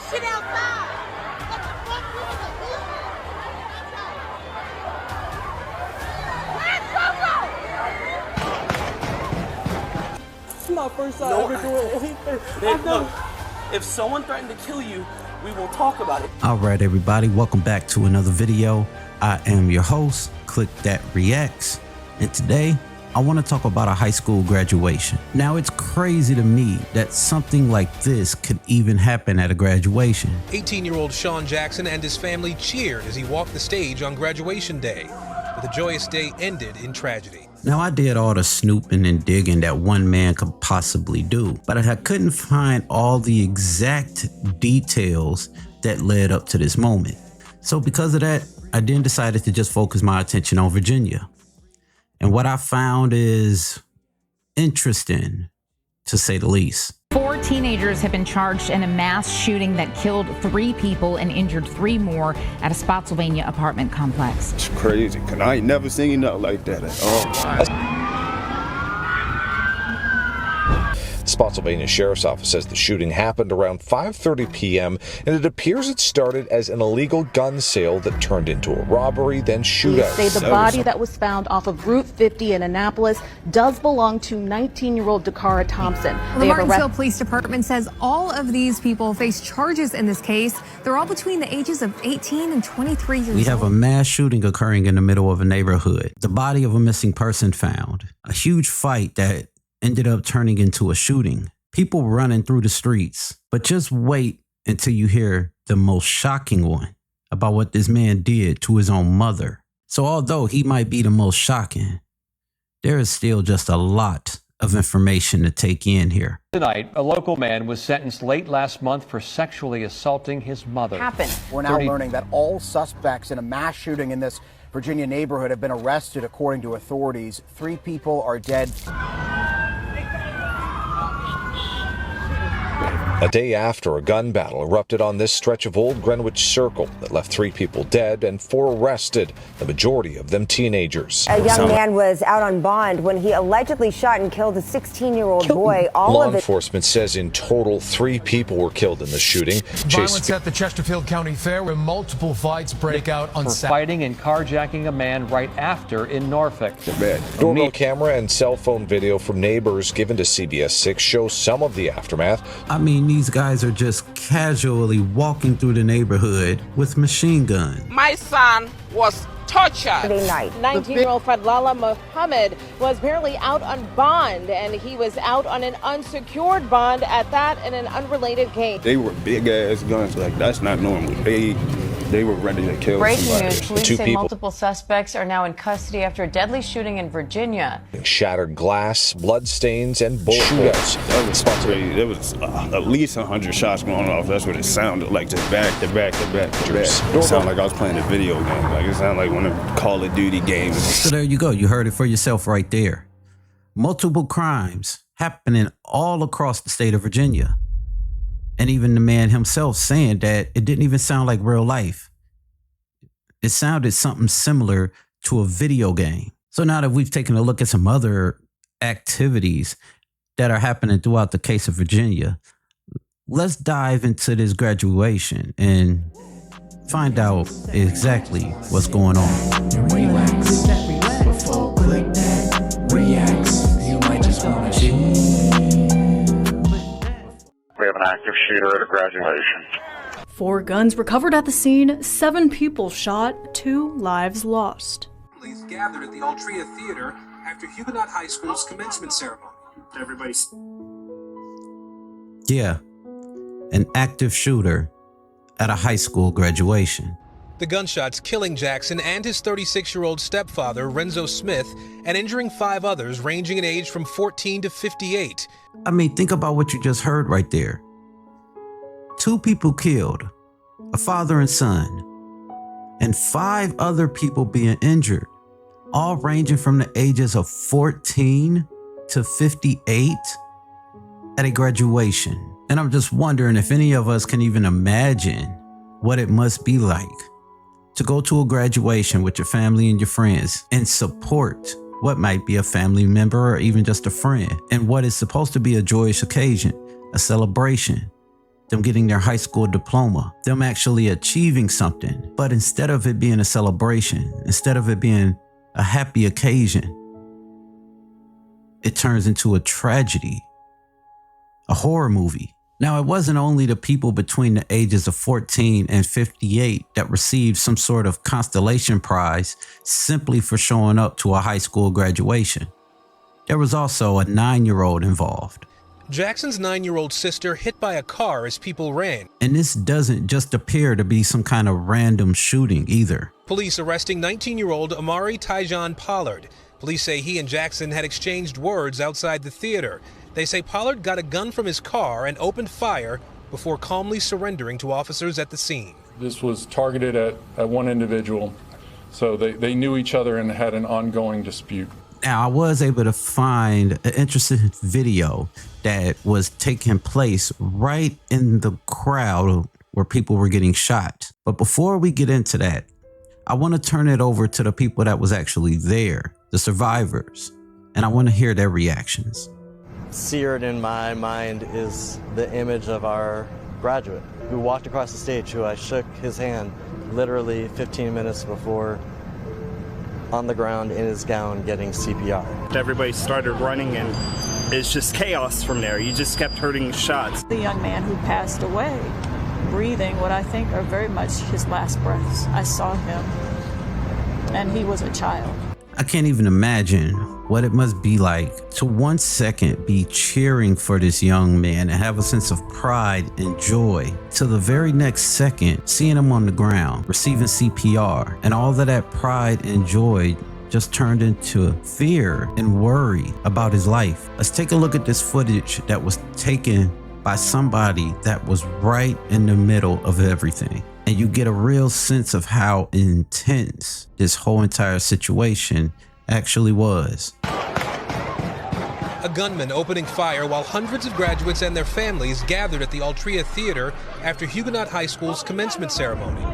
shit outside. What the fuck? This is my first time ever doing anything. Look, if someone threatened to kill you, we will talk about it. All right, everybody, welcome back to another video. I am your host, Click That Reacts, and today I want to talk about a high school graduation. Now, it's crazy to me that something like this could even happen at a graduation. 18-year-old Shawn Jackson and his family cheered as he walked the stage on graduation day, but the joyous day ended in tragedy. Now, I did all the snooping and digging that one man could possibly do, but I couldn't find all the exact details that led up to this moment. So because of that, I then decided to just focus my attention on Virginia. And what I found is interesting, to say the least. 4 teenagers have been charged in a mass shooting that killed 3 people and injured 3 more at a Spotsylvania apartment complex. It's crazy, because I ain't never seen nothing like that at all. Spotsylvania Sheriff's Office says the shooting happened around 5:30 p.m. and it appears it started as an illegal gun sale that turned into a robbery, then shootout. They say the body that was found off of Route 50 in Annapolis does belong to 19-year-old Dakara Thompson. The Martinsville Police Department says all of these people face charges in this case. They're all between the ages of 18 and 23 years old. We have a mass shooting occurring in the middle of a neighborhood. The body of a missing person found. A huge fight that ended up turning into a shooting. People running through the streets. But just wait until you hear the most shocking one about what this man did to his own mother. So although he might be the most shocking, there is still just a lot of information to take in here. Tonight, a local man was sentenced late last month for sexually assaulting his mother. We're now learning that all suspects in a mass shooting in this Virginia neighborhood have been arrested, according to authorities. 3 people are dead. A day after, a gun battle erupted on this stretch of Old Greenwich Circle that left 3 people dead and 4 arrested, the majority of them teenagers. A young man was out on bond when he allegedly shot and killed a 16-year-old boy. Law enforcement says in total 3 people were killed in the shooting. Violence at the Chesterfield County Fair where multiple fights break out on Saturday. Fighting and carjacking a man right after in Norfolk. Doorbell camera and cell phone video from neighbors given to CBS 6 shows some of the aftermath. I mean, these guys are just casually walking through the neighborhood with machine guns. My son was tortured. Friday night. 19-year-old Fadlala Muhammad was apparently out on bond, and he was out on an unsecured bond at that in an unrelated case. They were big-ass guns, like that's not normal. They were ready to kill Breaking somebody. news, police say multiple suspects are now in custody after a deadly shooting in Virginia. Shattered glass, blood stains, and bullet holes. That was crazy. There was at least 100 shots going off. That's what it sounded like, just back to back to back to back. It sounded like I was playing a video game. Like it sounded like one of the Call of Duty games. So there you go. You heard it for yourself right there. Multiple crimes happening all across the state of Virginia. And even the man himself saying that it didn't even sound like real life. It sounded something similar to a video game. So now that we've taken a look at some other activities that are happening throughout the case of Virginia, let's dive into this graduation and find out exactly what's going on. Relax before click that reacts. You might just want to chill. We have an active shooter at a graduation. 4 guns recovered at the scene, 7 people shot, 2 lives lost. Police gathered at the Altria Theater after Huguenot High School's commencement ceremony. Everybody's... Yeah, an active shooter at a high school graduation. The gunshots killing Jackson and his 36-year-old stepfather, Renzo Smith, and injuring 5 others ranging in age from 14 to 58. I mean, think about what you just heard right there. 2 people killed, a father and son, and 5 other people being injured, all ranging from the ages of 14 to 58 at a graduation. And I'm just wondering if any of us can even imagine what it must be like to go to a graduation with your family and your friends and support what might be a family member or even just a friend, and what is supposed to be a joyous occasion, a celebration. them getting their high school diploma, them actually achieving something. But instead of it being a celebration, instead of it being a happy occasion, it turns into a tragedy, a horror movie. Now, it wasn't only the people between the ages of 14 and 58 that received some sort of constellation prize simply for showing up to a high school graduation. There was also a 9-year-old involved. Jackson's 9-year-old sister hit by a car as people ran. And this doesn't just appear to be some kind of random shooting either. Police arresting 19-year-old Amari Tyjon Pollard. Police say he and Jackson had exchanged words outside the theater. They say Pollard got a gun from his car and opened fire before calmly surrendering to officers at the scene. This was targeted at one individual, so they knew each other and had an ongoing dispute. Now, I was able to find an interesting video that was taking place right in the crowd where people were getting shot. But before we get into that, I want to turn it over to the people that was actually there, the survivors, and I want to hear their reactions. Seared in my mind is the image of our graduate who walked across the stage, who I shook his hand literally 15 minutes before, on the ground in his gown getting CPR. Everybody started running and it's just chaos from there. You just kept hearing shots. The young man who passed away, breathing what I think are very much his last breaths. I saw him, and he was a child. I can't even imagine what it must be like to 1 second be cheering for this young man and have a sense of pride and joy, to the very next second seeing him on the ground receiving CPR, and all of that pride and joy just turned into fear and worry about his life. Let's take a look at this footage that was taken by somebody that was right in the middle of everything. And you get a real sense of how intense this whole entire situation actually was. A gunman opening fire while hundreds of graduates and their families gathered at the Altria Theater after Huguenot High School's commencement ceremony.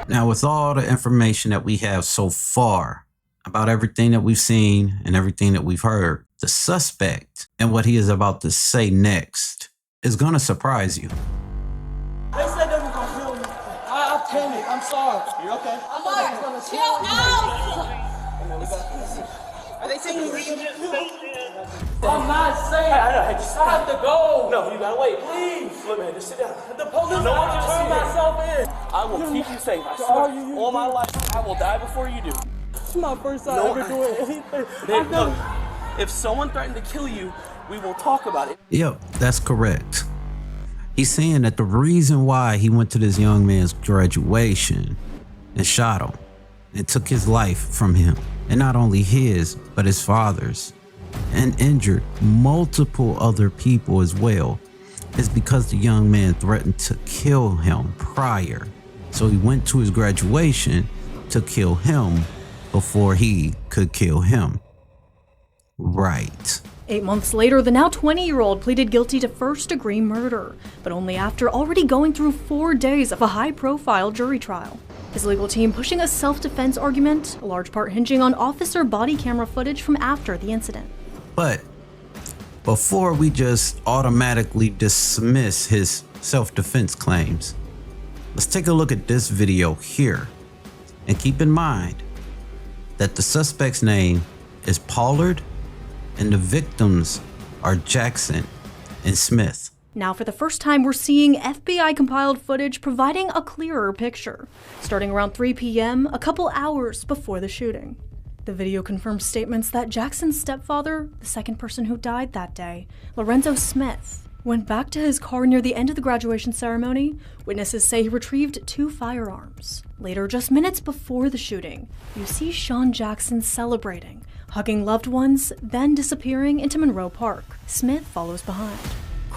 Now, with all the information that we have so far about everything that we've seen and everything that we've heard, the suspect and what he is about to say next is going to surprise you. They said they were gonna kill me. I panicked. I'm sorry. You okay? I'm gonna chill out. Are they saying you I'm not saying. I have to go. No, you gotta wait. Please. Look, man, just sit down. The police. No one can turn myself in. I will keep you safe. I swear. All my life, I will die before you do. It's my first time ever doing anything. Look, if someone threatened to kill you, we will talk about it. Yep, that's correct. He's saying that the reason why he went to this young man's graduation and shot him and took his life from him, and not only his, but his father's, and injured multiple other people as well, is because the young man threatened to kill him prior. So he went to his graduation to kill him before he could kill him. Right. 8 months later, the now 20-year-old pleaded guilty to first-degree murder, but only after already going through 4 days of a high-profile jury trial. His legal team pushing a self-defense argument, a large part hinging on officer body camera footage from after the incident. But before we just automatically dismiss his self-defense claims, let's take a look at this video here. And keep in mind that the suspect's name is Pollard and the victims are Jackson and Smith. Now, for the first time, we're seeing FBI-compiled footage providing a clearer picture, starting around 3 p.m., a couple hours before the shooting. The video confirms statements that Jackson's stepfather, the second person who died that day, Renzo Smith, went back to his car near the end of the graduation ceremony. Witnesses say he retrieved 2 firearms. Later, just minutes before the shooting, you see Shawn Jackson celebrating, hugging loved ones, then disappearing into Monroe Park. Smith follows behind.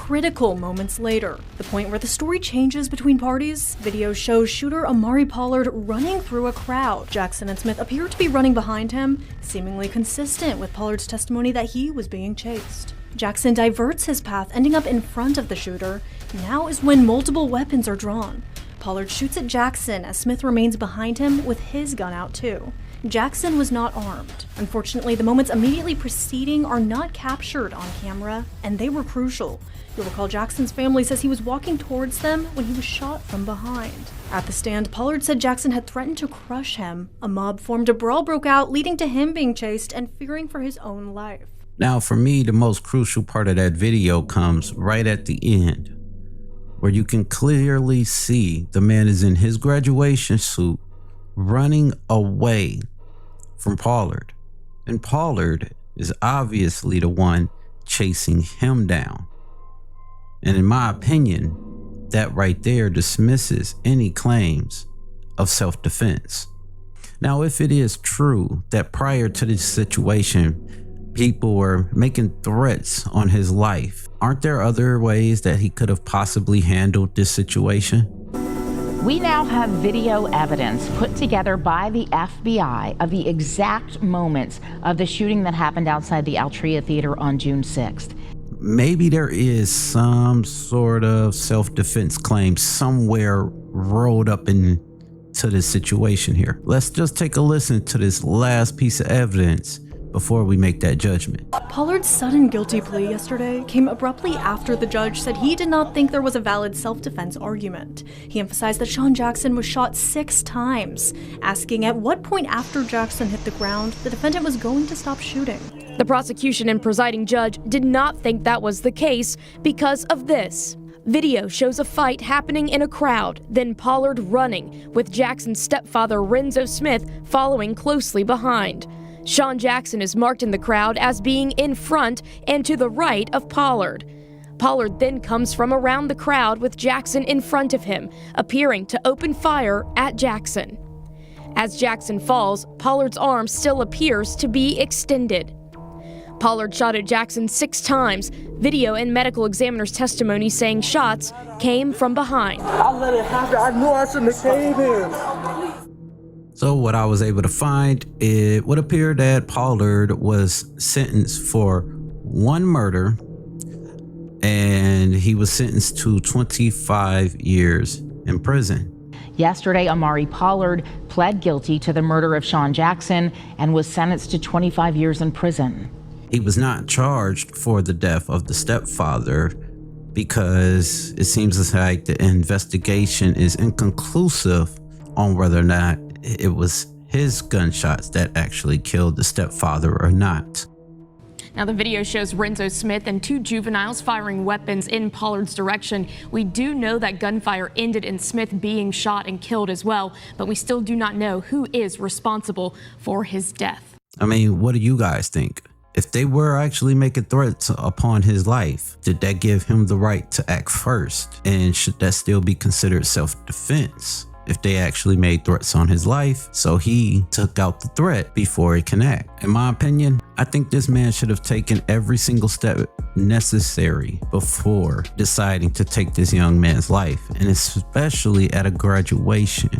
critical moments later, the point where the story changes between parties. Video shows shooter Amari Pollard running through a crowd. Jackson and Smith appear to be running behind him, seemingly consistent with Pollard's testimony that he was being chased. Jackson diverts his path, ending up in front of the shooter. Now is when multiple weapons are drawn. Pollard shoots at Jackson as Smith remains behind him with his gun out too. Jackson was not armed. Unfortunately, the moments immediately preceding are not captured on camera, and they were crucial. You'll recall Jackson's family says he was walking towards them when he was shot from behind. At the stand, Pollard said Jackson had threatened to crush him. A mob formed, a brawl broke out, leading to him being chased and fearing for his own life. Now, for me, the most crucial part of that video comes right at the end, where you can clearly see the man is in his graduation suit running away from Pollard. And Pollard is obviously the one chasing him down. And in my opinion, that right there dismisses any claims of self-defense. Now, if it is true that prior to this situation, people were making threats on his life, aren't there other ways that he could have possibly handled this situation? We now have video evidence put together by the FBI of the exact moments of the shooting that happened outside the Altria Theater on June 6th. Maybe there is some sort of self-defense claim somewhere rolled up into this situation here. Let's just take a listen to this last piece of evidence before we make that judgment. Pollard's sudden guilty plea yesterday came abruptly after the judge said he did not think there was a valid self-defense argument. He emphasized that Shawn Jackson was shot 6 times, asking at what point after Jackson hit the ground the defendant was going to stop shooting. The prosecution and presiding judge did not think that was the case because of this. Video shows a fight happening in a crowd, then Pollard running, with Jackson's stepfather Renzo Smith following closely behind. Shawn Jackson is marked in the crowd as being in front and to the right of Pollard. Pollard then comes from around the crowd with Jackson in front of him, appearing to open fire at Jackson. As Jackson falls, Pollard's arm still appears to be extended. Pollard shot at Jackson 6 times, video and medical examiner's testimony saying shots came from behind. I let it happen. I knew I shouldn't have caved in. So what I was able to find, it would appear that Pollard was sentenced for 1 murder, and he was sentenced to 25 years in prison. Yesterday, Amari Pollard pled guilty to the murder of Shawn Jackson and was sentenced to 25 years in prison. He was not charged for the death of the stepfather because it seems like the investigation is inconclusive on whether or not it was his gunshots that actually killed the stepfather or not. Now, the video shows Renzo Smith and 2 juveniles firing weapons in Pollard's direction. We do know that gunfire ended in Smith being shot and killed as well, but we still do not know who is responsible for his death. I mean, what do you guys think? If they were actually making threats upon his life, did that give him the right to act first? And should that still be considered self-defense? If they actually made threats on his life, so he took out the threat before it can act. In my opinion, I think this man should have taken every single step necessary before deciding to take this young man's life, and especially at a graduation,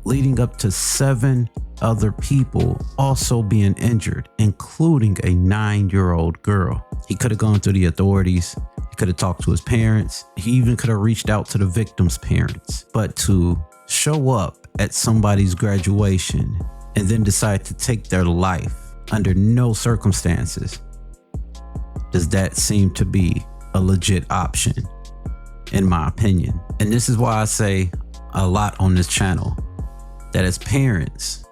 leading up to 7 other people also being injured, including a 9-year-old girl. He could have gone to the authorities. He could have talked to his parents. He even could have reached out to the victim's parents. But to show up at somebody's graduation and then decide to take their life under no circumstances, does that seem to be a legit option, in my opinion? And this is why I say a lot on this channel, that as parents,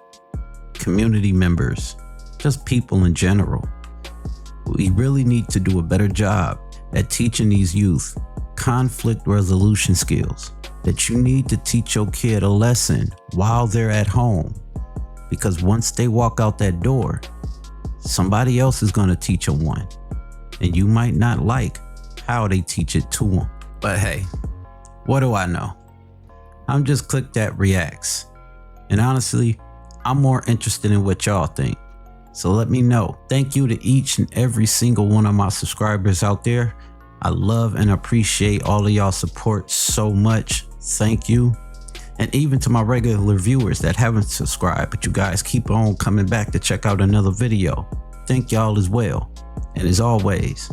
community members, just people in general, we really need to do a better job at teaching these youth conflict resolution skills. That you need to teach your kid a lesson while they're at home, because once they walk out that door, somebody else is going to teach them one, and you might not like how they teach it to them. But hey, what do I know? I'm just Click That Reacts, and honestly, I'm more interested in what y'all think. So let me know. Thank you to each and every single one of my subscribers out there. I love and appreciate all of y'all support so much. Thank you. And even to my regular viewers that haven't subscribed, but you guys keep on coming back to check out another video. Thank y'all as well. And as always,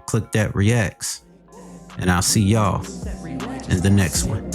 click that reacts. And I'll see y'all in the next one.